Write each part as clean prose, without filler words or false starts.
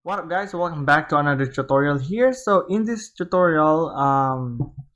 What up guys, welcome back to another tutorial here. So in this tutorial,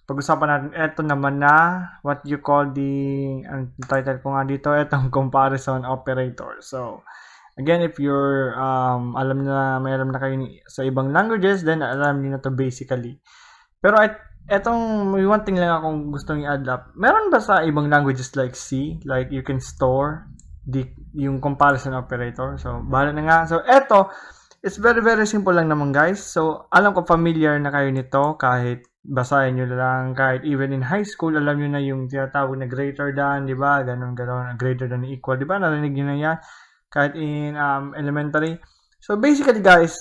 pag-usapan natin ito naman na what you call ang title ko nga dito, itong comparison operator. So again, if you're may alam na kayo sa ibang languages, then alam niyo na to basically. Pero may one thing lang akong gustong i-add up. Meron ba sa ibang languages like C, like you can store yung comparison operator? So bahala na nga. So eto, it's very simple lang naman guys. So alam ko familiar na kayo nito, kahit basahin nyo lang, kahit even in high school alam nyo na yung tinatawag na greater than, di ba? Ganon, greater than equal, di ba? Narinig nyo na yan kahit in elementary. So basically guys,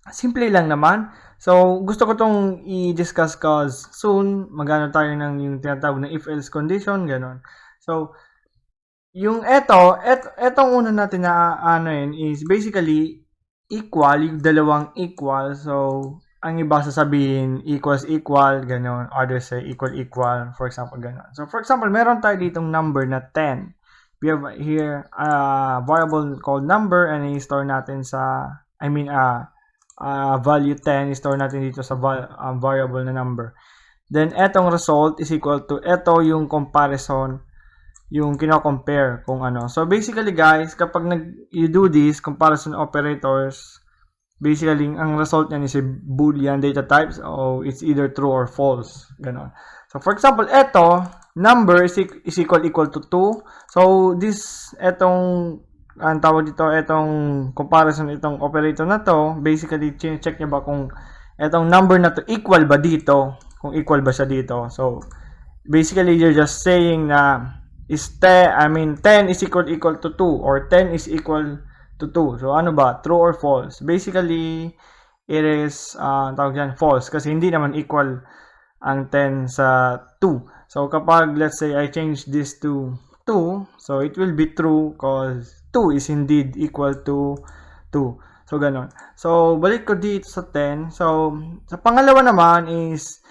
simple lang naman. So gusto ko tong i-discuss cause soon magano tayo ng yung tinatawag na if-else condition, ganon. So yung etong una natin na is basically equal, yung dalawang equal. So ang iba sasabihin equals equal, ganon. Others say equal, for example, ganon. So for example, meron tayo ditong number na 10. We have here a variable called number, and i-store natin sa, value 10, i-store natin dito sa variable na number. Then etong result is equal to eto yung comparison, yung kino-compare kung ano. So basically guys, kapag you do this comparison operators, basically ang result niyan is a boolean data types, o it's either true or false, ganon. So for example, eto number is equal to 2. So etong ang tawag dito, etong comparison, itong operator na to, basically check niya ba kung etong number na to equal ba dito, kung equal ba siya dito. So basically you're just saying na 10 is equal to 2, or 10 is equal to 2. So ano ba, true or false? Basically it is tawag yan, false, kasi hindi naman equal ang 10 sa 2. So kapag let's say I change this to 2, so it will be true because 2 is indeed equal to 2. So ganon. So balik ko dito sa 10. So sa pangalawa naman is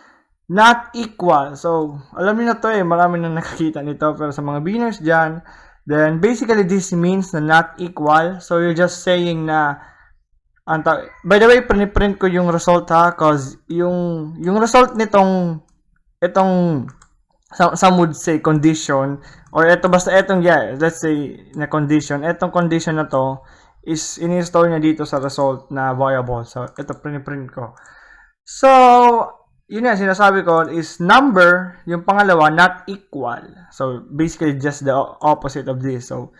not equal. So alam niyo na to marami na nakakita nito, pero sa mga beginners dyan, then basically this means na not equal. So you're just saying na by the way, print ko yung result ha, cause yung result nitong some would say condition, or basta let's say na condition, etong condition na to is ini-store niya dito sa result na variable. So ito print ko. So yun nga, sinasabi ko is number, yung pangalawa, not equal. So basically just the opposite of this. So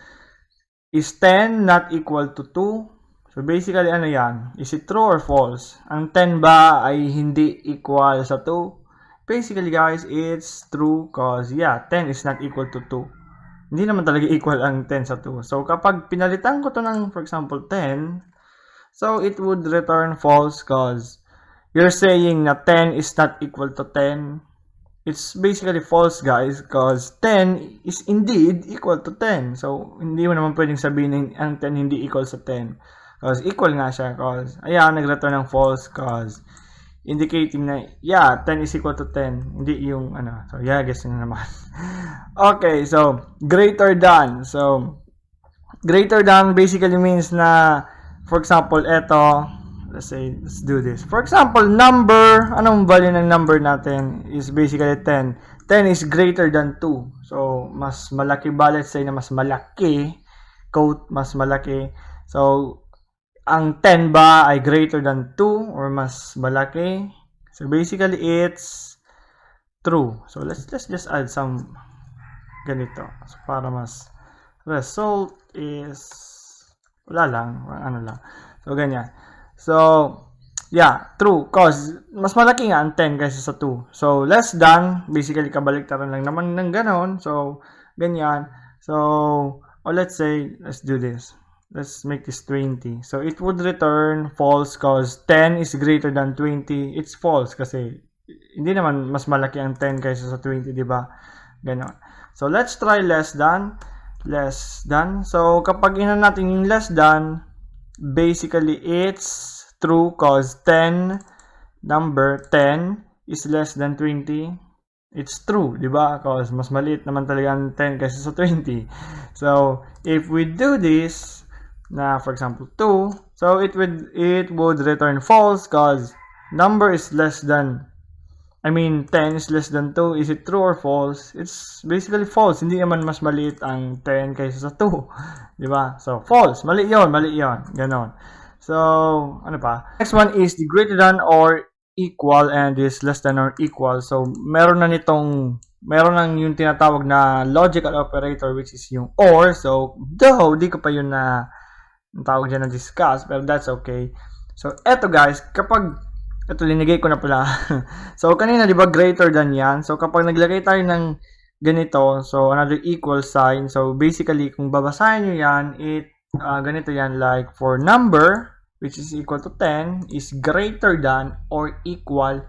is 10 not equal to 2? So basically ano yan? Is it true or false? Ang 10 ba ay hindi equal sa 2? Basically guys, it's true because 10 is not equal to 2. Hindi naman talaga equal ang 10 sa 2. So kapag pinalitan ko to ng, for example, 10, so it would return false because you're saying na 10 is not equal to 10. It's basically false guys, because 10 is indeed equal to 10. So hindi mo naman pwedeng sabihin ang 10 hindi equal sa 10. Because equal nga siya, because nag-return ng false, because indicating na 10 is equal to 10, hindi yung so guess nyo naman. Okay, so greater than. So greater than basically means na, for example, eto, let's do this. For example, number, anong value ng number natin is basically 10. 10 is greater than 2. So mas malaki ba, let's say na mas malaki, quote, mas malaki. So ang 10 ba ay greater than 2 or mas malaki? So basically it's true. So let's just add some ganito. So para mas result is wala lang, lang. So ganyan. So true, cause mas malaki nga ang 10 kaysa sa 2. So less than, basically kabaliktaran lang naman ng ganon. So ganyan. So let's do this. Let's make this 20. So it would return false cause 10 is greater than 20. It's false kasi hindi naman mas malaki ang 10 kaysa sa 20, di ba? Ganon. So let's try less than. So kapag ina natin yung less than, basically it's true cause number 10 is less than 20. It's true, di ba? Cause mas maliit naman talaga ang 10 kaysa sa 20. So if we do this, na for example 2, So it would return false because number is less than, 10 is less than 2. Is it true or false? It's basically false. Hindi naman mas maliit ang 10 kaysa sa 2. Di ba? So, false. Mali yon. Ganon. So, ano pa? Next one is the greater than or equal and is less than or equal. So, meron nang yung tinatawag na logical operator which is yung or. So, though, di ko pa yun na tawag dyan na discuss, pero that's okay. So, eto guys, ito linigay ko na pala. So, kanina, di ba, greater than yan. So, kapag naglagay tayo ng ganito, so, another equal sign. So, basically, kung babasahin nyo yan, ganito yan, like, for number, which is equal to 10, is greater than or equal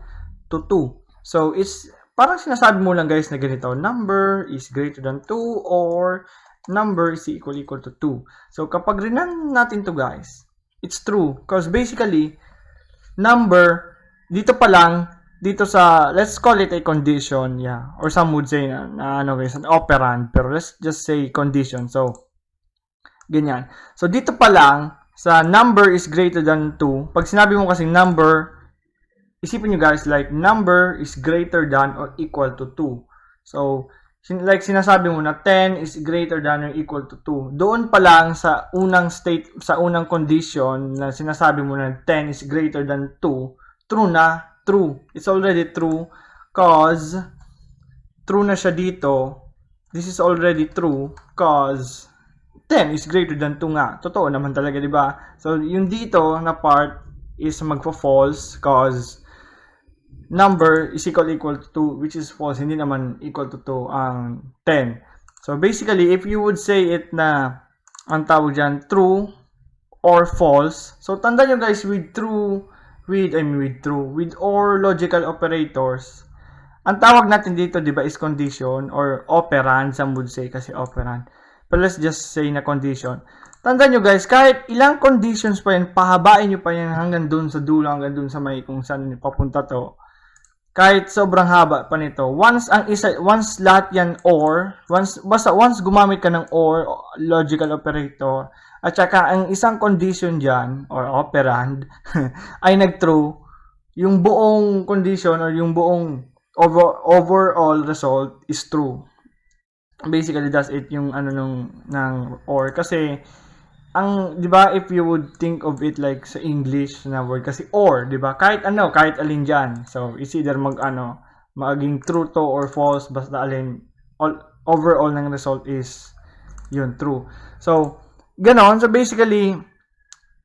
to 2. So, it's, parang sinasabi mo lang, guys, na ganito, number is greater than 2 or number is equal to 2. So, kapag rinan natin to guys, it's true. Because basically, number, dito pa lang, dito sa, let's call it a condition, yeah. Or some would say na guys, an operand. Pero let's just say condition. So, ganyan. So, dito pa lang, sa number is greater than 2, pag sinabi mo kasing number, isipin nyo guys, like, number is greater than or equal to 2. So, like sinasabi mo na 10 is greater than or equal to 2. Doon pa lang sa unang state, sa unang condition na sinasabi mo na 10 is greater than 2, true na, true. It's already true cause true na siya dito. This is already true cause 10 is greater than 2 nga. Totoo naman talaga, di ba? So, yung dito na part is magfo-false cause number is equal to 2, which is false. Hindi naman equal to 2 ang 10. So, basically, if you would say it na, ang tawag dyan, true or false. So, tanda nyo guys, with or logical operators, ang tawag natin dito, di ba, is condition or operand. Some would say kasi operand. But let's just say na condition. Tandaan nyo guys, kahit ilang conditions pa yan, pahabain nyo pa yan hanggang dun sa dulo, hanggang dun sa may kung saan papunta to. Kahit sobrang haba pa nito. Once lahat yan once gumamit ka ng or, logical operator, at saka ang isang condition dyan, or operand, ay nag-true, yung buong condition or yung buong overall result is true. Basically, that's it yung ng or. Kasi, di ba, if you would think of it like sa English na word, kasi or, di ba, kahit alin dyan. So, it's either maging true to or false, basta alin, overall ng result is, yun, true. So, ganon. So, basically,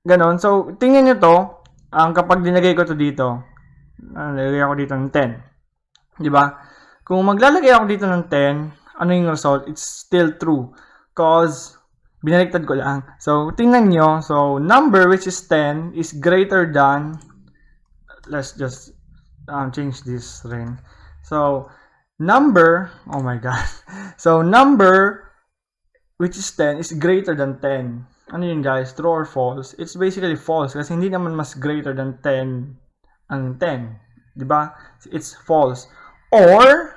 ganon. So, tingnan nyo to, kapag dinagay ko to dito, nalagay ako dito ng 10. Di ba? Kung maglalagay ako dito ng 10, ano yung result? It's still true. Cause, binaliktad ko lang. So, tingnan nyo. So, number which is 10 is greater than, let's just change this rin. So, number, oh my god. So, number which is 10 is greater than 10. Ano yun guys? True or false? It's basically false kasi hindi naman mas greater than 10 ang 10. Diba? It's false. Or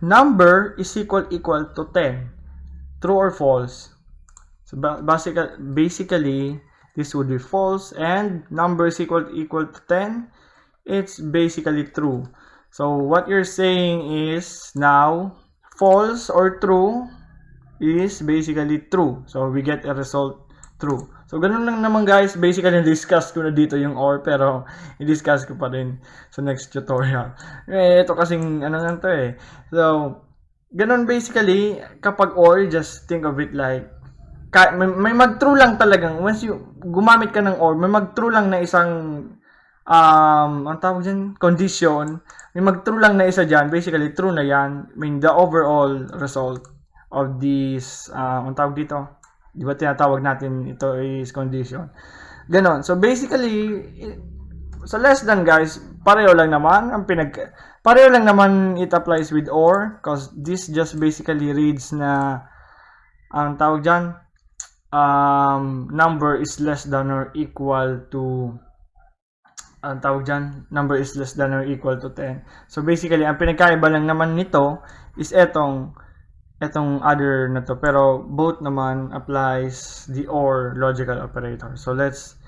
number is equal to 10. True or false? So basically this would be false, and number is equal to 10. It's basically true. So what you're saying is now false or true is basically true. So we get a result true. So ganun lang naman guys, basically discuss ko na dito yung or, pero i-discuss ko pa rin sa next tutorial. Ito kasing lang to eh. So ganun basically, kapag or, just think of it like may mag-true lang talagang once you gumamit ka ng or, may mag-true lang na isang ang tawag dyan, condition. May mag-true lang na isa dyan, basically true na yan. The overall result of this ang tawag dito, di ba tinatawag natin ito is condition. Ganon. So basically, sa less than guys, pareho lang naman it applies with or, because this just basically reads na ang tawag dyan, number is less than or equal to number is less than or equal to 10. So basically, ang pinagkaiba lang naman nito is etong etong other na to, pero both naman applies the OR logical operator. So let's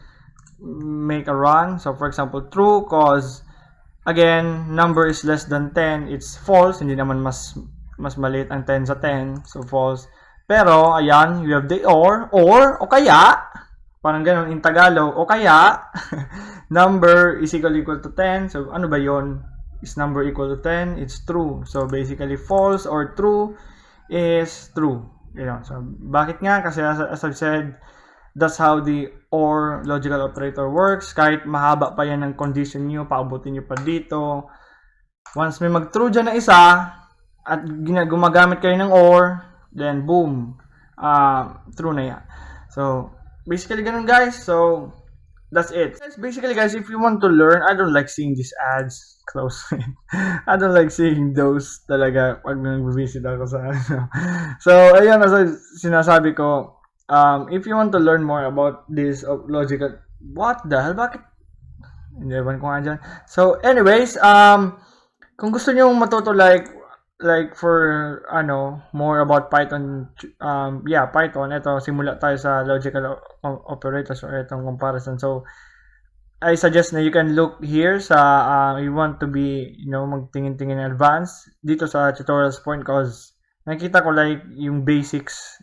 make a run. So for example, true cause again, number is less than 10, it's false. Hindi naman mas maliit ang 10 sa 10, so false. Pero ayan, you have the or o kaya parang ganun in Tagalog, o kaya number is equal to 10. So ano ba yon? Is number equal to 10? It's true. So basically false or true is true. You know, so bakit nga? Kasi as I've said, that's how the OR logical operator works. Kahit mahaba pa yan ng condition nyo, paabutin nyo pa dito. Once may mag-true dyan na isa, at gumagamit kayo ng OR, then boom, true na yan. So, basically ganun guys. So, that's it. Basically guys, if you want to learn, I don't like seeing these ads close. I don't like seeing those talaga pag nag-visit ako sa ano. So, ayun, as sinasabi ko, if you want to learn more about this logical, what the hell, bakit? Hindi ko nga dyan. So, anyways, kung gusto nyo matuto like for, more about Python, Python, ito, simula tayo sa logical operators or itong comparison. So, I suggest na you can look here sa, you want to be, magtingin-tingin in advance dito sa tutorials point because nakita ko like yung basics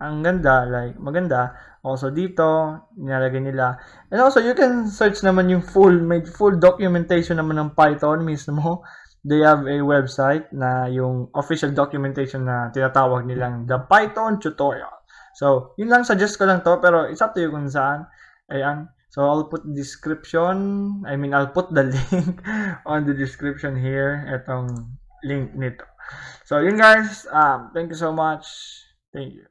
ang ganda, like maganda. Also dito, nilalagay nila. And also you can search naman yung may full documentation naman ng Python mismo. They have a website na yung official documentation na tinatawag nilang the Python tutorial. So, yun lang, suggest ko lang to, pero it's up to you kung saan. Ayan. So, I'll put the link on the description here. Itong link nito. So, yun guys. Thank you so much. Thank you.